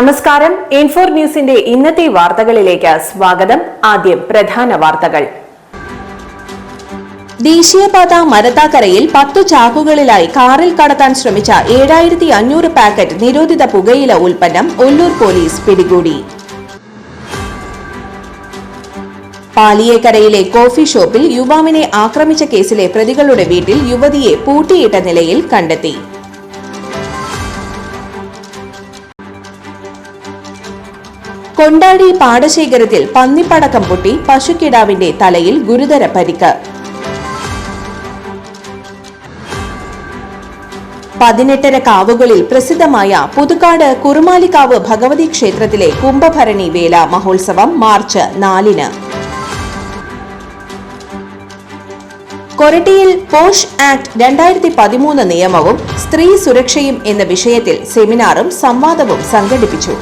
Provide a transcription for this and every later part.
നമസ്കാരം. ഇൻഫോർ ന്യൂസിന്റെ ഇന്നത്തെ വാർത്തകളിലേക്ക് സ്വാഗതം. ആദ്യം പ്രധാന വാർത്തകൾ. ദേശീയപാത മരത്താക്കരയിൽ 10 ചാക്കുകളിലായി കാറിൽ കടത്താൻ ശ്രമിച്ച 7500 പാക്കറ്റ് നിരോധിത പുകയില ഉൽപ്പന്നം ഒല്ലൂർ പോലീസ് പിടികൂടി. പാലിയേക്കരയിലെ കോഫി ഷോപ്പിൽ യുവാവിനെ ആക്രമിച്ച കേസിലെ പ്രതികളുടെ വീട്ടിൽ യുവതിയെ പൂട്ടിയിട്ട നിലയിൽ കണ്ടെത്തി. കൊണ്ടാടി പാടശേഖരത്തിൽ പന്നിപ്പടക്കം പൊട്ടി പശുക്കിടാവിന്റെ തലയിൽ ഗുരുതര പരിക്ക്. 18 കാവുകളിൽ പ്രസിദ്ധമായ പുതുക്കാട് കുറുമാലിക്കാവ് ഭഗവതി ക്ഷേത്രത്തിലെ കുംഭഭരണി വേല മഹോത്സവം മാർച്ച് 4-ന്. കൊരട്ടിയിൽ പോഷ് ആക്ട് 2013 നിയമവും സ്ത്രീ സുരക്ഷയും എന്ന വിഷയത്തിൽ സെമിനാറും സംവാദവും സംഘടിപ്പിച്ചു.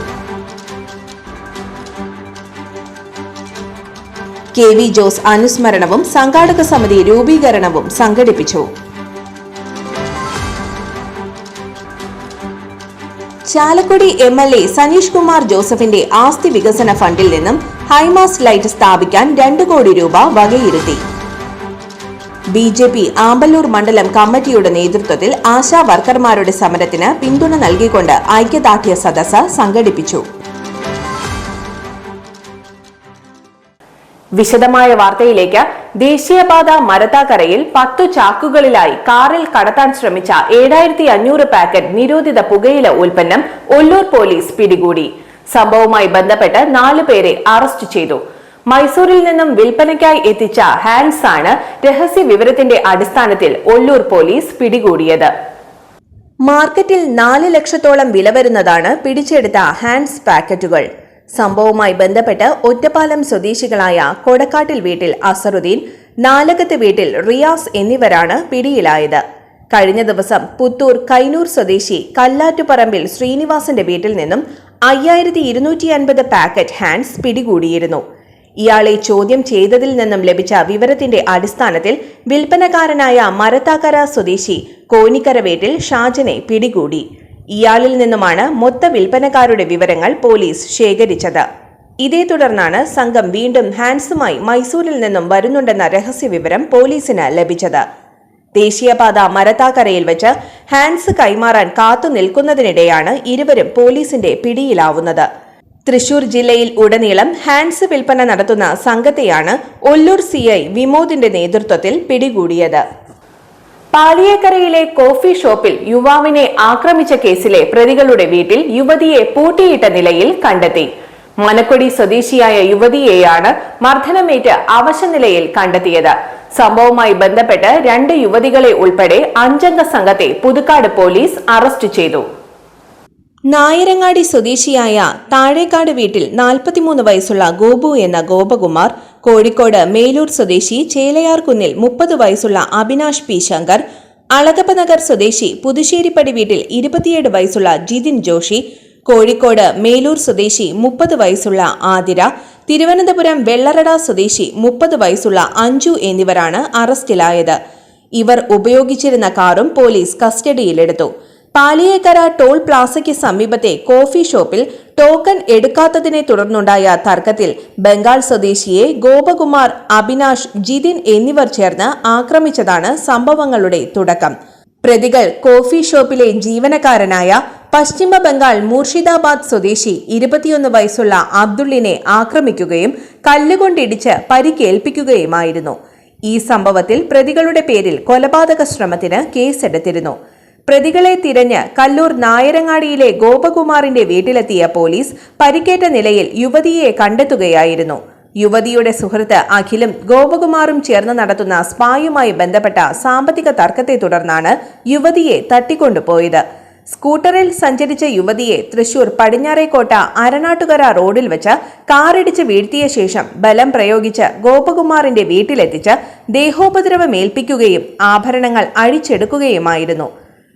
KV ജോസ് അനുസ്മരണവും സംഘാടക സമിതി രൂപീകരണവും സംഘടിപ്പിച്ചു. ചാലക്കുടി MLA സനീഷ് കുമാർ ജോസഫിന്റെ ആസ്തി വികസന ഫണ്ടിൽ നിന്നും ഹൈമാസ്റ്റ് ലൈറ്റ് സ്ഥാപിക്കാൻ 2 കോടി രൂപ വകയിരുത്തി. BJP ആമ്പല്ലൂർ മണ്ഡലം കമ്മിറ്റിയുടെ നേതൃത്വത്തിൽ ആശാ വർക്കർമാരുടെ സമരത്തിന് പിന്തുണ നൽകിക്കൊണ്ട് ഐക്യദാർഢ്യ സദസ്സ് സംഘടിപ്പിച്ചു. വിശദമായ വാർത്തയിലേക്ക്. ദേശീയപാത മരത്താക്കരയിൽ 10 ചാക്കുകളിലായി കാറിൽ കടത്താൻ ശ്രമിച്ച 7500 പാക്കറ്റ് നിരോധിത പുകയില ഉൽപ്പന്നം ഒല്ലൂർ പോലീസ് പിടികൂടി. സംഭവവുമായി ബന്ധപ്പെട്ട് 4 പേരെ അറസ്റ്റ് ചെയ്തു. മൈസൂരിൽ നിന്നും വിൽപ്പനയ്ക്കായി എത്തിച്ച ഹാൻഡ്സ് ആണ് രഹസ്യ വിവരത്തിന്റെ അടിസ്ഥാനത്തിൽ ഒല്ലൂർ പോലീസ് പിടികൂടിയത്. മാർക്കറ്റിൽ 4 ലക്ഷത്തോളം വില വരുന്നതാണ് പിടിച്ചെടുത്ത ഹാൻഡ്സ് പാക്കറ്റുകൾ. സംഭവവുമായി ബന്ധപ്പെട്ട് ഒറ്റപ്പാലം സ്വദേശികളായ കൊടക്കാട്ടിൽ വീട്ടിൽ അസറുദ്ദീൻ, നാലകത്ത് വീട്ടിൽ റിയാസ് എന്നിവരാണ് പിടിയിലായത്. കഴിഞ്ഞ ദിവസം പുത്തൂർ കൈനൂർ സ്വദേശി കല്ലാറ്റുപറമ്പിൽ ശ്രീനിവാസന്റെ വീട്ടിൽ നിന്നും 5250 പാക്കറ്റ് ഹാൻഡ്സ് പിടികൂടിയിരുന്നു. ഇയാളെ ചോദ്യം ചെയ്തതിൽ നിന്നും ലഭിച്ച വിവരത്തിന്റെ അടിസ്ഥാനത്തിൽ വിൽപ്പനക്കാരനായ മരത്താക്കര സ്വദേശി കോനിക്കര വീട്ടിൽ ഷാജനെ പിടികൂടി. ഇയാളിൽ നിന്നുമാണ് മൊത്ത വിൽപ്പനക്കാരുടെ വിവരങ്ങൾ പോലീസ് ശേഖരിച്ചത്. ഇതേ തുടർന്നാണ് സംഘം വീണ്ടും ഹാൻഡ്സുമായി മൈസൂരിൽ നിന്നും വരുന്നുണ്ടെന്ന രഹസ്യ വിവരം പോലീസിന് ലഭിച്ചത്. ദേശീയപാത മരത്താക്കരയിൽ വെച്ച് ഹാൻഡ്സ് കൈമാറാൻ കാത്തു നിൽക്കുന്നതിനിടെയാണ് ഇരുവരും പോലീസിന്റെ പിടിയിലാവുന്നത്. തൃശൂർ ജില്ലയിൽ ഉടനീളം ഹാൻഡ്സ് വിൽപ്പന നടത്തുന്ന സംഘത്തെയാണ് ഒല്ലൂർ CI വിമോദിന്റെ നേതൃത്വത്തിൽ പിടികൂടിയത്. പാലിയേക്കരയിലെ കോഫി ഷോപ്പിൽ യുവാവിനെ ആക്രമിച്ച കേസിലെ പ്രതികളുടെ വീട്ടിൽ യുവതിയെ പൂട്ടിയിട്ട നിലയിൽ കണ്ടെത്തി. മനക്കൊടി സ്വദേശിയായ യുവതിയെയാണ് മർദ്ദനമേറ്റ് അവശനിലയിൽ കണ്ടെത്തിയത്. സംഭവവുമായി ബന്ധപ്പെട്ട് 2 യുവതികളെ ഉൾപ്പെടെ 5 അംഗ സംഘത്തെ പുതുക്കാട് പോലീസ് അറസ്റ്റ് ചെയ്തു. നായരങ്ങാടി സ്വദേശിയായ താഴേക്കാട് വീട്ടിൽ 43 വയസ്സുള്ള ഗോപു എന്ന ഗോപകുമാർ, കോഴിക്കോട് മേലൂർ സ്വദേശി ചേലയാർകുന്നിൽ 30 വയസ്സുള്ള അഭിനാഷ് P. ശങ്കർ, അളകപ്പനഗർ സ്വദേശി പുതുശ്ശേരിപ്പടി വീട്ടിൽ 27 വയസ്സുള്ള ജിതിൻ ജോഷി, കോഴിക്കോട് മേലൂർ സ്വദേശി 30 വയസ്സുള്ള ആതിര, തിരുവനന്തപുരം വെള്ളറട സ്വദേശി 30 വയസ്സുള്ള അഞ്ജു എന്നിവരാണ് അറസ്റ്റിലായത്. ഇവർ ഉപയോഗിച്ചിരുന്ന കാറും പോലീസ് കസ്റ്റഡിയിലെടുത്തു. പാലിയേക്കര ടോൾ പ്ലാസയ്ക്ക് സമീപത്തെ കോഫി ഷോപ്പിൽ ടോക്കൺ എടുക്കാത്തതിനെ തുടർന്നുണ്ടായ തർക്കത്തിൽ ബംഗാൾ സ്വദേശിയെ ഗോപകുമാർ, അഭിനാഷ്, ജിതിൻ എന്നിവർ ചേർന്ന് ആക്രമിച്ചതാണ് സംഭവങ്ങളുടെ തുടക്കം. പ്രതികൾ കോഫി ഷോപ്പിലെ ജീവനക്കാരനായ പശ്ചിമ ബംഗാൾ മൂർഷിദാബാദ് സ്വദേശി 21 വയസ്സുള്ള അബ്ദുള്ളിനെ ആക്രമിക്കുകയും കല്ലുകൊണ്ടിടിച്ച് പരിക്കേൽപ്പിക്കുകയുമായിരുന്നു. ഈ സംഭവത്തിൽ പ്രതികളുടെ പേരിൽ കൊലപാതക ശ്രമത്തിന് കേസെടുത്തിരുന്നു. പ്രതികളെ തിരഞ്ഞ് കല്ലൂർ നായരങ്ങാടിയിലെ ഗോപകുമാറിന്റെ വീട്ടിലെത്തിയ പോലീസ് പരിക്കേറ്റ നിലയിൽ യുവതിയെ കണ്ടെത്തുകയായിരുന്നു. യുവതിയുടെ സുഹൃത്ത് അഖിലും ഗോപകുമാറും ചേർന്ന് നടത്തുന്ന സ്പായുമായി ബന്ധപ്പെട്ട സാമ്പത്തിക തർക്കത്തെ തുടർന്നാണ് യുവതിയെ തട്ടിക്കൊണ്ടുപോയത്. സ്കൂട്ടറിൽ സഞ്ചരിച്ച യുവതിയെ തൃശൂർ പടിഞ്ഞാറേക്കോട്ട അരനാട്ടുകര റോഡിൽ വെച്ച് കാറിടിച്ച് വീഴ്ത്തിയ ശേഷം ബലം പ്രയോഗിച്ച് ഗോപകുമാറിന്റെ വീട്ടിലെത്തിച്ച് ദേഹോപദ്രവമേൽപ്പിക്കുകയും ആഭരണങ്ങൾ അഴിച്ചെടുക്കുകയുമായിരുന്നു.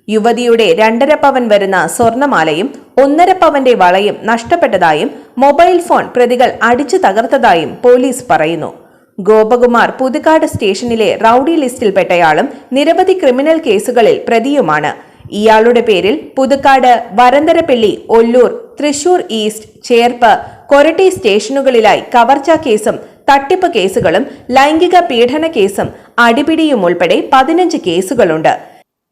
യുവതിയുടെ 2.5 പവൻ വരുന്ന സ്വർണമാലയും 1.5 പവന്റെ വളയും നഷ്ടപ്പെട്ടതായും മൊബൈൽ ഫോൺ പ്രതികൾ അടിച്ചു തകർത്തതായും പോലീസ് പറയുന്നു. ഗോപകുമാർ പുതുക്കാട് സ്റ്റേഷനിലെ റൌഡി ലിസ്റ്റിൽപ്പെട്ടയാളും നിരവധി ക്രിമിനൽ കേസുകളിൽ പ്രതിയുമാണ്. ഇയാളുടെ പേരിൽ പുതുക്കാട്, വരന്തരപ്പള്ളി, ഒല്ലൂർ, തൃശൂർ ഈസ്റ്റ്, ചേർപ്പ്, കൊരട്ടി സ്റ്റേഷനുകളിലായി കവർച്ചാ കേസും തട്ടിപ്പ് കേസുകളും ലൈംഗിക പീഡന കേസും അടിപിടിയും ഉൾപ്പെടെ 15 കേസുകളുണ്ട്.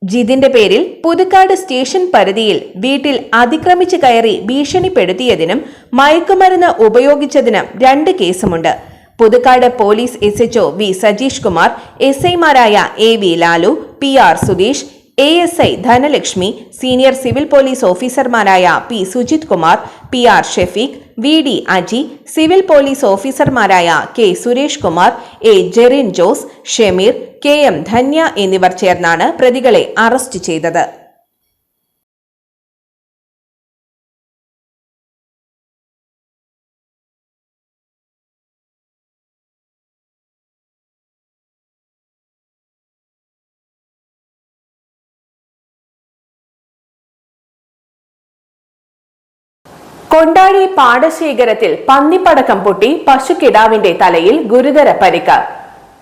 ജിതിന്റെ പേരിൽ പുതുക്കാട് സ്റ്റേഷൻ പരിധിയിൽ വീട്ടിൽ അതിക്രമിച്ച് കയറി ഭീഷണിപ്പെടുത്തിയതിനും മയക്കുമരുന്ന് ഉപയോഗിച്ചതിനും 2 കേസുമുണ്ട്. Puthukkad police SHO V Sajeesh Kumar, SIമാരായ AV Lalu, PR Sudheesh, ASI Dhanalakshmi, senior civil police ഓഫീസർമാരായ P Sujith Kumar, PR Shefeeq, VD Aji, civil police ഓഫീസർമാരായ K Suresh Kumar, A Jerin Jose, Shameer, KM Dhanya എന്നിവർ ചേർന്നാണ് പ്രതികളെ അറസ്റ്റ് ചെയ്തത്. കൊണ്ടാഴി പാടശേഖരത്തിൽ പന്നിപ്പടക്കം പൊട്ടി പശുക്കിടാവിന്റെ തലയിൽ ഗുരുതര പരിക്ക്.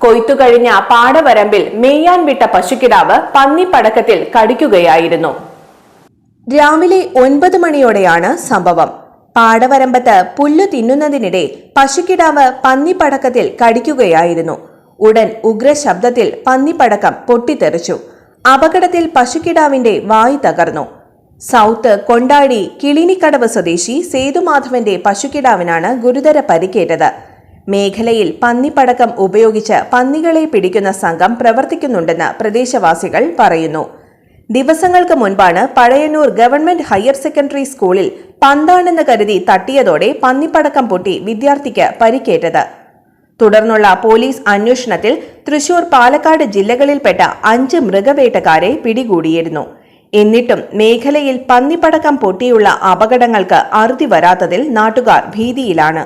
കൊയ്ത്തുകഴിഞ്ഞ പാടവരമ്പിൽ മേയാൻ വിട്ട പശുക്കിടാവ് പന്നിപ്പടക്കത്തിൽ കടിക്കുകയായിരുന്നു. രാവിലെ 9 മണിയോടെയാണ് സംഭവം. പാടവരമ്പത്ത് പുല്ലു തിന്നുന്നതിനിടെ പശുക്കിടാവ് പന്നിപ്പടക്കത്തിൽ കടിക്കുകയായിരുന്നു. ഉടൻ ഉഗ്രശബ്ദത്തിൽ പന്നിപ്പടക്കം പൊട്ടിത്തെറിച്ചു. അപകടത്തിൽ പശുക്കിടാവിന്റെ വായ് തകർന്നു. സൗത്ത് കൊണ്ടാടി കിളിനിക്കടവ് സ്വദേശി സേതുമാധവന്റെ പശുക്കിടാവിനാണ് ഗുരുതര പരിക്കേറ്റത്. മേഖലയിൽ പന്നിപ്പടക്കം ഉപയോഗിച്ച് പന്നികളെ പിടിക്കുന്ന സംഘം പ്രവർത്തിക്കുന്നുണ്ടെന്ന് പ്രദേശവാസികൾ പറയുന്നു. ദിവസങ്ങൾക്ക് മുൻപാണ് പഴയന്നൂർ ഗവൺമെന്റ് ഹയർ സെക്കൻഡറി സ്കൂളിൽ പന്താണെന്ന് കരുതി തട്ടിയതോടെ പന്നിപ്പടക്കം പൊട്ടി വിദ്യാർത്ഥിക്ക് പരിക്കേറ്റത്. തുടർന്നുള്ള പോലീസ് അന്വേഷണത്തിൽ തൃശൂർ, പാലക്കാട് ജില്ലകളിൽപ്പെട്ട 5 മൃഗവേട്ടക്കാരെ പിടികൂടിയിരുന്നു. എന്നിട്ടും മേഖലയിൽ പന്നിപ്പടക്കം പൊട്ടിയുള്ള അപകടങ്ങൾക്ക് അറുതി വരാത്തതിൽ നാട്ടുകാർ ഭീതിയിലാണ്.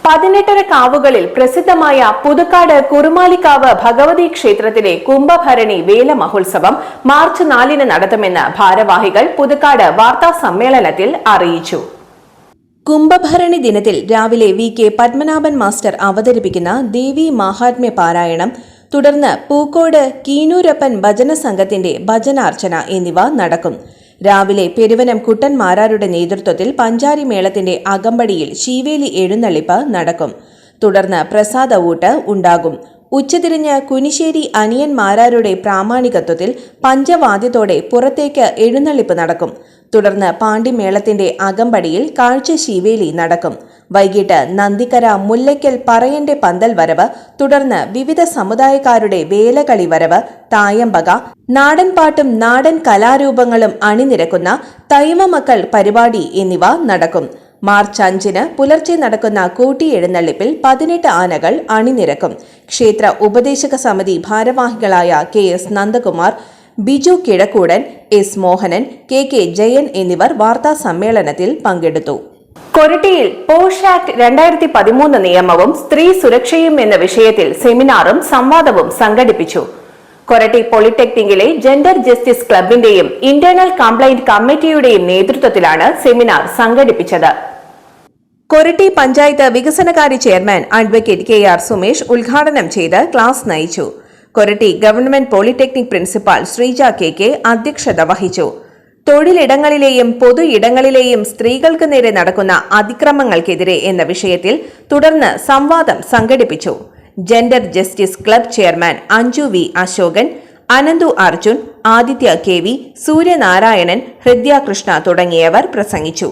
18 കാവുകളിൽ പ്രസിദ്ധമായ പുതുക്കാട് കുറുമാലിക്കാവ് ഭഗവതി ക്ഷേത്രത്തിലെ കുംഭഭരണി വേല മഹോത്സവം മാർച്ച് 4 നടത്തുമെന്ന് ഭാരവാഹികൾ പുതുക്കാട് വാർത്താ സമ്മേളനത്തിൽ അറിയിച്ചു. കുംഭഭരണി ദിനത്തിൽ രാവിലെ VK പത്മനാഭൻ മാസ്റ്റർ അവതരിപ്പിക്കുന്ന ദേവി മാഹാത്മ്യ പാരായണം, തുടർന്ന് പൂക്കോട് കീനൂരപ്പൻ ഭജന സംഘത്തിന്റെ ഭജനാർച്ചന എന്നിവ നടക്കും. രാവിലെ പെരുവനം കുട്ടന്മാരാരുടെ നേതൃത്വത്തിൽ പഞ്ചാരി മേളത്തിന്റെ അകമ്പടിയിൽ ശീവേലി എഴുന്നള്ളിപ്പ് നടക്കും. തുടർന്ന് പ്രസാദ ഊട്ട് ഉണ്ടാകും. ഉച്ചതിരിഞ്ഞ് കുനിശ്ശേരി അനിയന്മാരാരുടെ പ്രാമാണികത്വത്തിൽ പഞ്ചവാദ്യത്തോടെ പുറത്തേക്ക് എഴുന്നള്ളിപ്പ് നടക്കും. തുടർന്ന് പാണ്ടിമേളത്തിന്റെ അകമ്പടിയിൽ കാഴ്ച ശീവേലി നടക്കും. വൈകിട്ട് നന്ദിക്കര മുല്ലയ്ക്കൽ പറയന്റെ പന്തൽ വരവ്, തുടർന്ന് വിവിധ സമുദായക്കാരുടെ വേലകളി വരവ്, തായമ്പക, നാടൻപാട്ടും നാടൻ കലാരൂപങ്ങളും അണിനിരക്കുന്ന തൈവമക്കൾ പരിപാടി എന്നിവ നടക്കും. മാർച്ച് 5 പുലർച്ചെ നടക്കുന്ന കൂട്ടിയെഴുന്നള്ളിപ്പിൽ 18 ആനകൾ അണിനിരക്കും. ക്ഷേത്ര ഉപദേശക സമിതി ഭാരവാഹികളായ KS Nandakumar, Biju Kizhakkoodan, S Mohanan, KK Jayan എന്നിവർ വാർത്താ സമ്മേളനത്തിൽ പങ്കെടുത്തു. കൊരട്ടിയിൽ പോഷ് ആക്ട് 2013 നിയമവും സ്ത്രീ സുരക്ഷയും എന്ന വിഷയത്തിൽ സെമിനാറും സംവാദവും സംഘടിപ്പിച്ചു. കൊരട്ടി പോളിടെക്നിക്കിലെ ജെൻഡർ ജസ്റ്റിസ് ക്ലബിന്റെയും ഇന്റേണൽ കംപ്ലൈന്റ് കമ്മിറ്റിയുടെയും നേതൃത്വത്തിലാണ് സെമിനാർ സംഘടിപ്പിച്ചത്. കൊരട്ടി പഞ്ചായത്ത് വികസനകാര്യ ചെയർമാൻ അഡ്വക്കേറ്റ് KR സുമേഷ് ഉദ്ഘാടനം ചെയ്ത് ക്ലാസ് നയിച്ചു. Koratty government polytechnic principal Sreeja KK അധ്യക്ഷത വഹിച്ചു. തൊഴിലിടങ്ങളിലെയും പൊതു ഇടങ്ങളിലെയും സ്ത്രീകൾക്ക് നേരെ നടക്കുന്ന അതിക്രമങ്ങൾക്കെതിരെ എന്ന വിഷയത്തിൽ തുടർന്ന് സംവാദം സംഘടിപ്പിച്ചു. Gender justice club chairman Anju V Ashokan, Ananthu Arjun, Aditya KV, Suryanarayanan, Hridya Krishna തുടങ്ങിയവർ പ്രസംഗിച്ചു.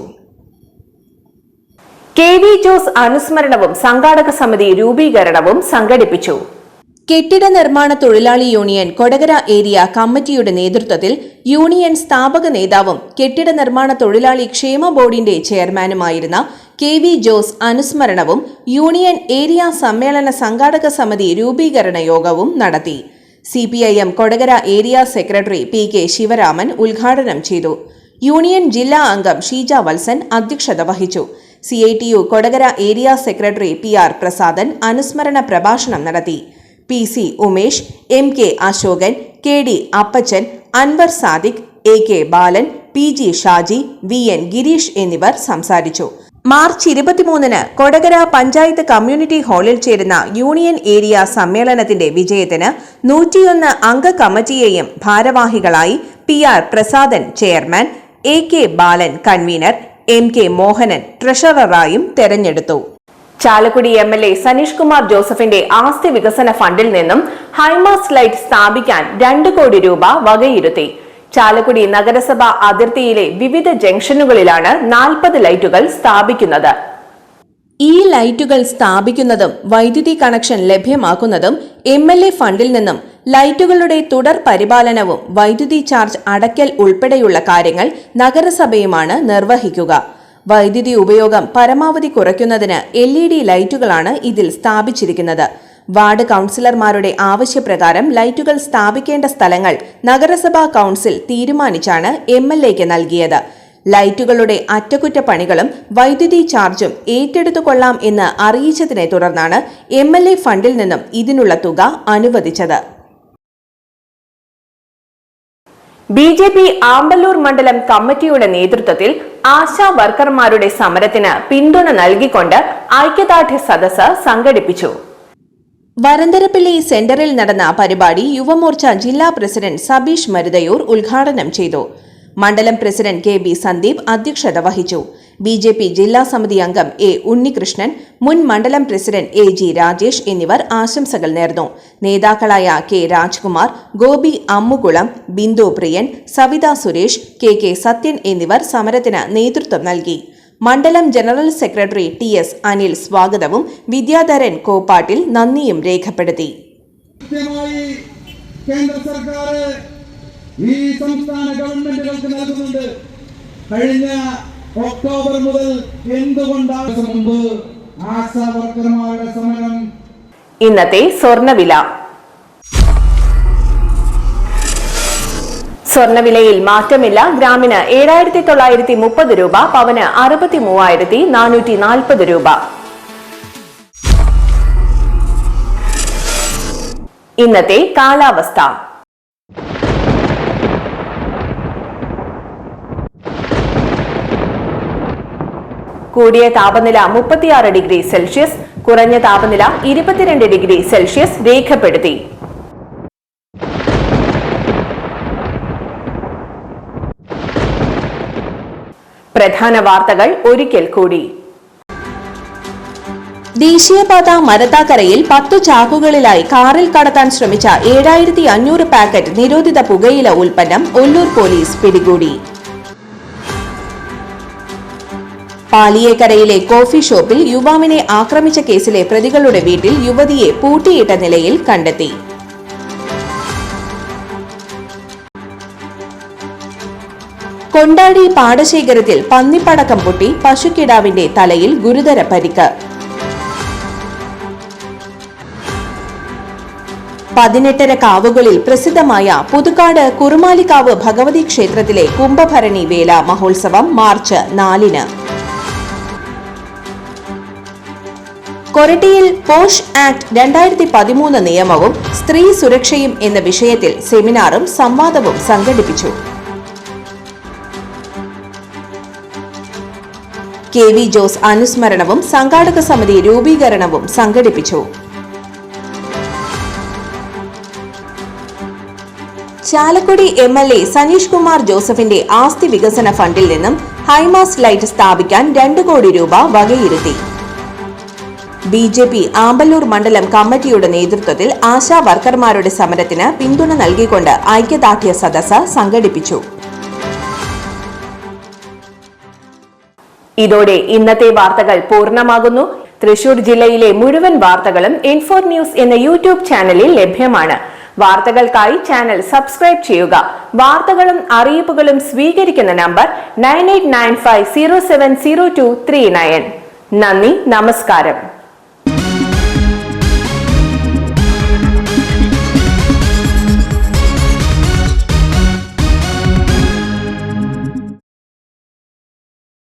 KV ജോസ് അനുസ്മരണവും സംഘാടക സമിതി രൂപീകരണവും സംഘടിപ്പിച്ചു. കെട്ടിട നിർമ്മാണ തൊഴിലാളി യൂണിയൻ കൊടകര ഏരിയ കമ്മിറ്റിയുടെ നേതൃത്വത്തിൽ യൂണിയൻ സ്ഥാപക നേതാവും കെട്ടിട നിർമ്മാണ തൊഴിലാളി ക്ഷേമ ബോർഡിന്റെ ചെയർമാനുമായിരുന്ന KV ജോസ് അനുസ്മരണവും യൂണിയൻ ഏരിയ സമ്മേളന സംഘാടക സമിതി രൂപീകരണ യോഗവും നടത്തി. CPIM Kodakara area secretary PK Sivaraman ഉദ്ഘാടനം ചെയ്തു. യൂണിയൻ ജില്ലാ അംഗം ഷീജ വത്സൻ അധ്യക്ഷത വഹിച്ചു. CITU Kodakara area secretary PR Prasadan അനുസ്മരണ പ്രഭാഷണം നടത്തി. PC Umesh, MK Ashokan, KD അപ്പച്ചൻ, അൻവർ സാദിഖ്, AK ബാലൻ, PG ഷാജി, VN ഗിരീഷ് എന്നിവർ സംസാരിച്ചു. മാർച്ച് 23 കൊടകര പഞ്ചായത്ത് കമ്മ്യൂണിറ്റി ഹാളിൽ ചേരുന്ന യൂണിയൻ ഏരിയ സമ്മേളനത്തിന്റെ വിജയത്തിന് 101 അംഗ കമ്മിറ്റിയെയും ഭാരവാഹികളായി PR പ്രസാദൻ ചെയർമാൻ, AK ബാലൻ കൺവീനർ, MK മോഹനൻ ട്രഷററായും തെരഞ്ഞെടുത്തു. ചാലക്കുടി MLA സനീഷ് കുമാർ ജോസഫിന്റെ ആസ്തി വികസന ഫണ്ടിൽ നിന്നും ഹൈമാസ്റ്റ് ലൈറ്റ് സ്ഥാപിക്കാൻ 2 കോടി രൂപ വകയിരുത്തി. ചാലക്കുടി നഗരസഭ അതിർത്തിയിലെ വിവിധ ജംഗ്ഷനുകളിലാണ് 40 ലൈറ്റുകൾ സ്ഥാപിക്കുന്നത്. ഈ ലൈറ്റുകൾ സ്ഥാപിക്കുന്നതും വൈദ്യുതി കണക്ഷൻ ലഭ്യമാക്കുന്നതും MLA ഫണ്ടിൽ നിന്നും ലൈറ്റുകളുടെ തുടർ പരിപാലനവും വൈദ്യുതി ചാർജ് അടയ്ക്കൽ ഉൾപ്പെടെയുള്ള കാര്യങ്ങൾ നഗരസഭയുമാണ് നിർവഹിക്കുക. വൈദ്യുതി ഉപയോഗം പരമാവധി കുറയ്ക്കുന്നതിന് LED ലൈറ്റുകളാണ് ഇതിൽ സ്ഥാപിച്ചിരിക്കുന്നത്. വാർഡ് കൌൺസിലർമാരുടെ ആവശ്യപ്രകാരം ലൈറ്റുകൾ സ്ഥാപിക്കേണ്ട സ്ഥലങ്ങൾ നഗരസഭാ കൌൺസിൽ തീരുമാനിച്ചാണ് MLAക്ക് നൽകിയത്. ലൈറ്റുകളുടെ അറ്റകുറ്റപ്പണികളും വൈദ്യുതി ചാർജും ഏറ്റെടുത്തുകൊള്ളാം എന്ന് അറിയിച്ചതിനെ തുടർന്നാണ് MLA ഫണ്ടിൽ നിന്നും ഇതിനുള്ള തുക അനുവദിച്ചത്. BJP ആമ്പല്ലൂർ മണ്ഡലം കമ്മിറ്റിയുടെ നേതൃത്വത്തിൽ ആശാ വർക്കർമാരുടെ സമരത്തിന് പിന്തുണ നൽകിക്കൊണ്ട് ഐക്യദാർഢ്യ സദസ്സ് സംഘടിപ്പിച്ചു. വരന്തരപ്പിള്ളി സെന്ററിൽ നടന്ന പരിപാടി യുവമോർച്ച ജില്ലാ പ്രസിഡന്റ് സബീഷ് മരുതയൂർ ഉദ്ഘാടനം ചെയ്തു. മണ്ഡലം പ്രസിഡന്റ് KB സന്ദീപ് അധ്യക്ഷത വഹിച്ചു. BJP ജില്ലാ സമിതി അംഗം A ഉണ്ണികൃഷ്ണൻ, മുൻ മണ്ഡലം പ്രസിഡന്റ് AG രാജേഷ് എന്നിവർ ആശംസകൾ നേർന്നു. നേതാക്കളായ K രാജ്കുമാർ, ഗോപി അമ്മുകുളം, ബിന്ദു പ്രിയൻ, സവിത സുരേഷ്, KK സത്യൻ എന്നിവർ സമരത്തിന് നേതൃത്വം നൽകി. മണ്ഡലം ജനറൽ സെക്രട്ടറി TS അനിൽ സ്വാഗതവും വിദ്യാധരൻ കോപ്പാട്ടിൽ നന്ദിയും രേഖപ്പെടുത്തി. കേന്ദ്ര സർക്കാർ ഈ സംസ്ഥാന ഗവൺമെന്റുകൾക്ക് നൽകുന്നുണ്ട്. കഴിഞ്ഞ ഒക്ടോബർ മുതൽ എന്തുകൊണ്ടാണ് മുമ്പ് ആശാ വർക്കർമാരുടെ സമരം. ഇന്നത്തെ സ്വർണ്ണവില. സ്വർണ്ണവിലയിൽ മാറ്റമില്ല. ഗ്രാമിന് 7930 രൂപ, പവന് 63,440 രൂപ. ഇന്നത്തെ കാലാവസ്ഥ. കൂടിയ താപനില 36 ഡിഗ്രി സെൽഷ്യസ്, കുറഞ്ഞ താപനില 22 ഡിഗ്രി സെൽഷ്യസ് രേഖപ്പെടുത്തി. പ്രധാന വാർത്തകൾ ഒരിക്കൽ കൂടി. ദേശീയപാത മരത്താക്കരയിൽ 10 ചാക്കുകളിലായി കാറിൽ കടത്താൻ ശ്രമിച്ച 7500 പാക്കറ്റ് നിരോധിത പുകയില ഉൽപ്പന്നം ഒല്ലൂർ പോലീസ് പിടികൂടി. പാലിയേക്കരയിലെ കോഫി ഷോപ്പിൽ യുവാവിനെ ആക്രമിച്ച കേസിലെ പ്രതികളുടെ വീട്ടിൽ യുവതിയെ പൂട്ടിയിട്ട നിലയിൽ കണ്ടെത്തി. കൊണ്ടാടി പാടശേഖരത്തിൽ പന്നിപ്പടക്കം പൊട്ടി പശുക്കിടാവിന്റെ തലയിൽ ഗുരുതര പരിക്ക്. 18 കാവുകളിൽ പ്രസിദ്ധമായ പുതുക്കാട് കുറുമാലിക്കാവ് ഭഗവതി ക്ഷേത്രത്തിലെ കുംഭഭരണി വേല മഹോത്സവം മാർച്ച് 4-ന്. കൊരട്ടിയിൽ പോഷ് ആക്ട് 2013 നിയമവും സ്ത്രീ സുരക്ഷയും എന്ന വിഷയത്തിൽ സെമിനാറും സംവാദവും സംഘടിപ്പിച്ചു. KV ജോസ് അനുസ്മരണവും സംഘാടക സമിതി രൂപീകരണവും സംഘടിപ്പിച്ചു. ചാലക്കുടി MLA സനീഷ് കുമാർ ജോസഫിന്റെ ആസ്തി വികസന ഫണ്ടിൽ നിന്നും ഹൈമാസ്റ്റ് ലൈറ്റ് സ്ഥാപിക്കാൻ 2 കോടി രൂപ വകയിരുത്തി. BJP ആമ്പല്ലൂർ മണ്ഡലം കമ്മിറ്റിയുടെ നേതൃത്വത്തിൽ ആശാ വർക്കർമാരുടെ സമരത്തിന് പിന്തുണ നൽകിക്കൊണ്ട് ഐക്യദാർഢ്യ സദസ്സ് സംഘടിപ്പിച്ചു. ഇതോടെ ഇന്നത്തെ വാർത്തകൾ പൂർണ്ണമാകുന്നു. തൃശൂർ ജില്ലയിലെ മുഴുവൻ വാർത്തകളും N4 ന്യൂസ് എന്ന യൂട്യൂബ് ചാനലിൽ ലഭ്യമാണ്. വാർത്തകൾക്കായി ചാനൽ സബ്സ്ക്രൈബ് ചെയ്യുക. വാർത്തകളും അറിയിപ്പുകളും സ്വീകരിക്കുന്ന നമ്പർ 9895070239. നന്ദി, നമസ്കാരം.